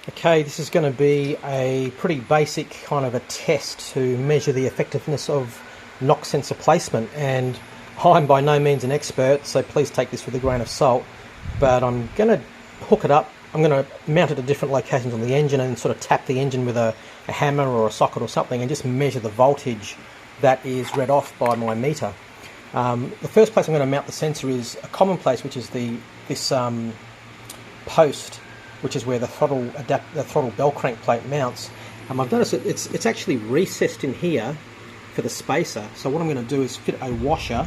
Okay, this is going to be a pretty basic kind of a test to measure the effectiveness of knock sensor placement, and I'm by no means an expert, so please take this with a grain of salt, but I'm going to hook it up. I'm going to mount it at different locations on the engine and sort of tap the engine with a hammer or a socket or something and just measure the voltage that is read off by my meter. The first place I'm going to mount the sensor is a common place, which is this post, which is where the throttle bell crank plate mounts. I've noticed it's actually recessed in here for the spacer. So what I'm going to do is fit a washer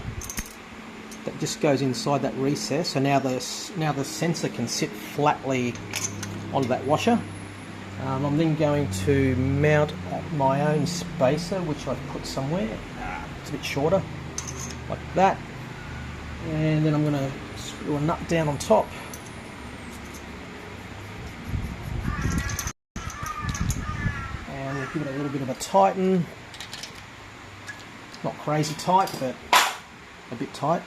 that just goes inside that recess. So now the sensor can sit flatly onto that washer. I'm then going to mount my own spacer, which I've put somewhere. It's a bit shorter, like that. And then I'm going to screw a nut down on top. And we'll give it a little bit of a tighten. Not crazy tight, but a bit tight.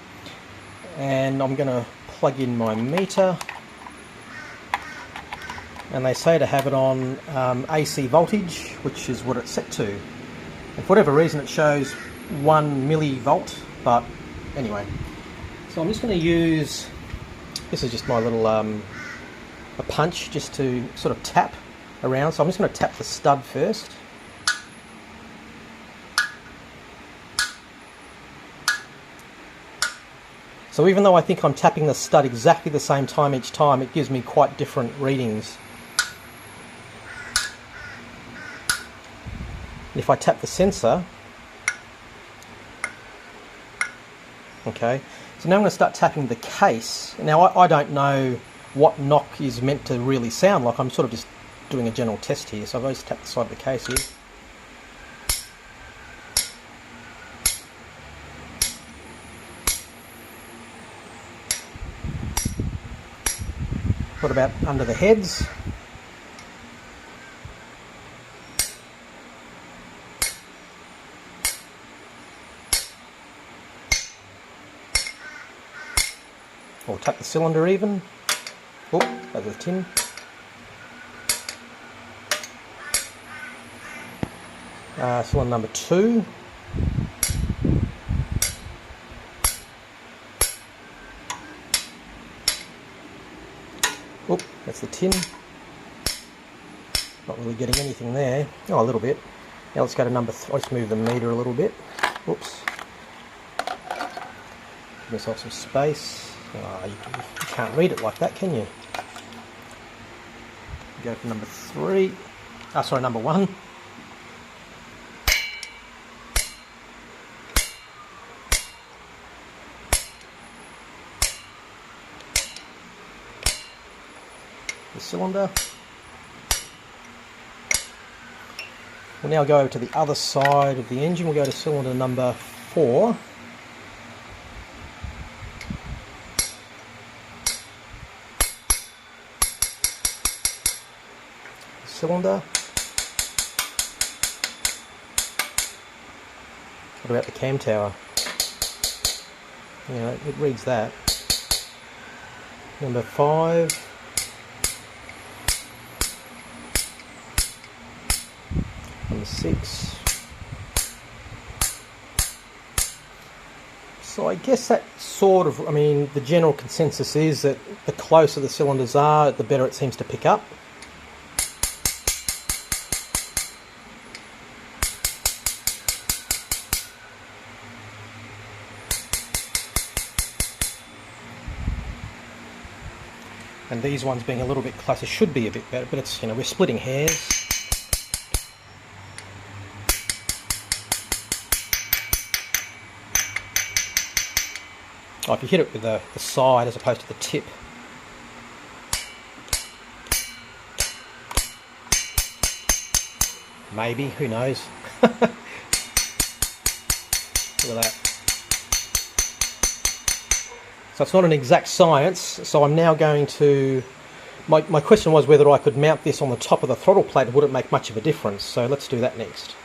And I'm going to plug in my meter. And they say to have it on AC voltage, which is what it's set to. And for whatever reason it shows 1 millivolt, but anyway. So I'm just going to use, this is just my little a punch just to sort of tap around. So I'm just going to tap the stud first. So even though I think I'm tapping the stud exactly the same time each time, it gives me quite different readings. If I tap the sensor, okay, so now I'm going to start tapping the case. Now I don't know what knock is meant to really sound like. I'm sort of just doing a general test here. So I've always tapped the side of the case here. What about under the heads? Or tap the cylinder even. Oh, that was a tin. Cylinder number 2. Oh, that's the tin. Not really getting anything there. Oh, a little bit. Now let's go to number 3. Let's move the meter a little bit. Oops. Give myself some space. Oh, you can't read it like that, can you? Go for number 3. Sorry, number 1. The cylinder. We'll now go over to the other side of the engine. We'll go to cylinder number 4. Cylinder. What about the cam tower? Yeah, it reads that. Number 5. Number 6. So I guess that sort of, I mean, the general consensus is that the closer the cylinders are, the better it seems to pick up. And these ones being a little bit closer should be a bit better, but it's, you know, we're splitting hairs. Oh, if you hit it with the side as opposed to the tip. Maybe, who knows? Look at that. So it's not an exact science, so I'm now going to... My question was whether I could mount this on the top of the throttle plate and would it make much of a difference, so let's do that next.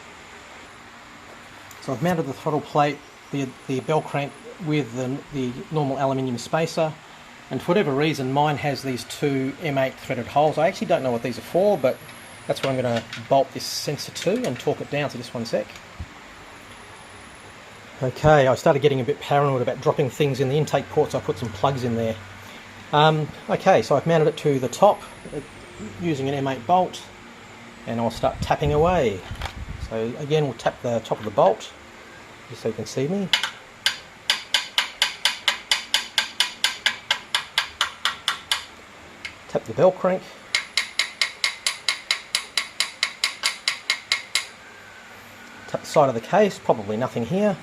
So I've mounted the throttle plate, the bell crank with the normal aluminium spacer. And for whatever reason, mine has these two M8 threaded holes. I actually don't know what these are for, but that's where I'm going to bolt this sensor to and torque it down. So just one sec. Okay, I started getting a bit paranoid about dropping things in the intake port, so I put some plugs in there. Okay, so I've mounted it to the top using an M8 bolt, and I'll start tapping away. So again, we'll tap the top of the bolt, just so you can see me. Tap the bell crank. Tap the side of the case, probably nothing here.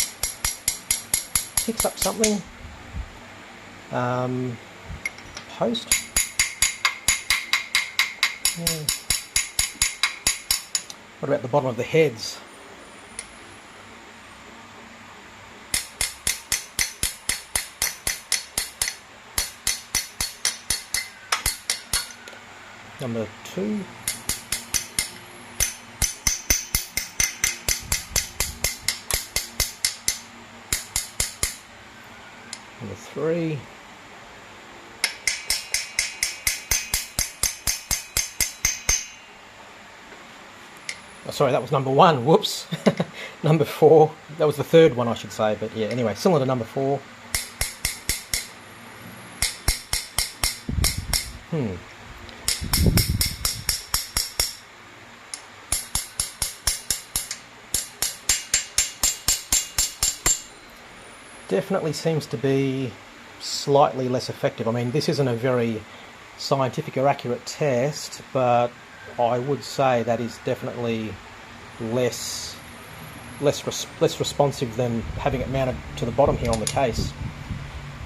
Picks up something. Post. Yeah. What about the bottom of the heads? Number 2. Number 3. Oh, sorry, that was number 1. Whoops. Number 4. That was the third one, I should say. But yeah, anyway, cylinder number 4. Definitely seems to be slightly less effective. I mean, this isn't a very scientific or accurate test, but I would say that is definitely less responsive than having it mounted to the bottom here on the case.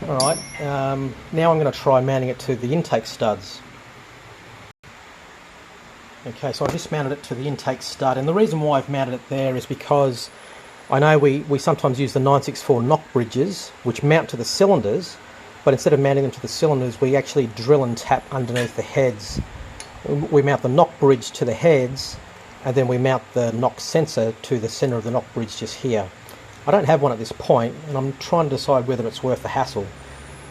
Alright, now I'm going to try mounting it to the intake studs. Okay, so I've just mounted it to the intake stud, and the reason why I've mounted it there is because I know we sometimes use the 964 knock bridges, which mount to the cylinders, but instead of mounting them to the cylinders, we actually drill and tap underneath the heads. We mount the knock bridge to the heads, and then we mount the knock sensor to the center of the knock bridge just here. I don't have one at this point, and I'm trying to decide whether it's worth the hassle.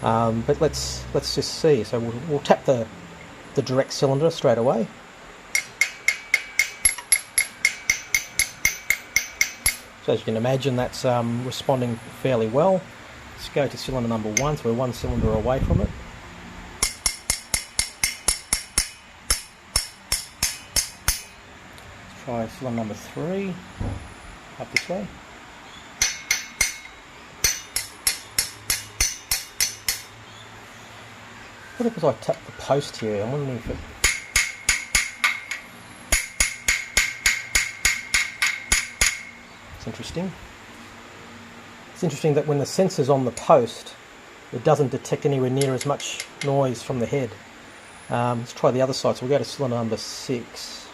But let's just see. So we'll tap the direct cylinder straight away. So as you can imagine, that's responding fairly well. Let's go to cylinder number 1, so we're one cylinder away from it. Let's try cylinder number 3, up this way. What if I tap the post here? I'm wondering if it... Interesting. It's interesting that when the sensor's on the post, it doesn't detect anywhere near as much noise from the head. Let's try the other side. So we'll go to cylinder number 6.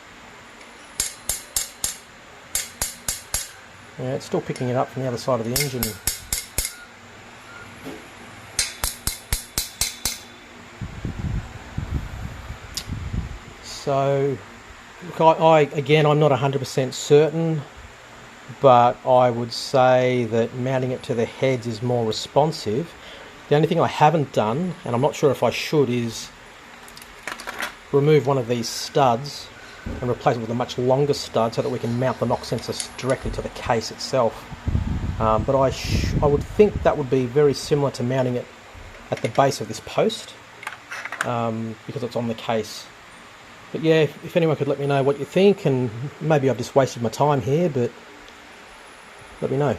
Yeah, it's still picking it up from the other side of the engine. So, look, I'm not 100% certain, but I would say that mounting it to the heads is more responsive. The only thing I haven't done, and I'm not sure if I should, is remove one of these studs and replace it with a much longer stud so that we can mount the knock sensor directly to the case itself. But I would think that would be very similar to mounting it at the base of this post, because it's on the case. But yeah, if anyone could let me know what you think, and maybe I've just wasted my time here, but let me know.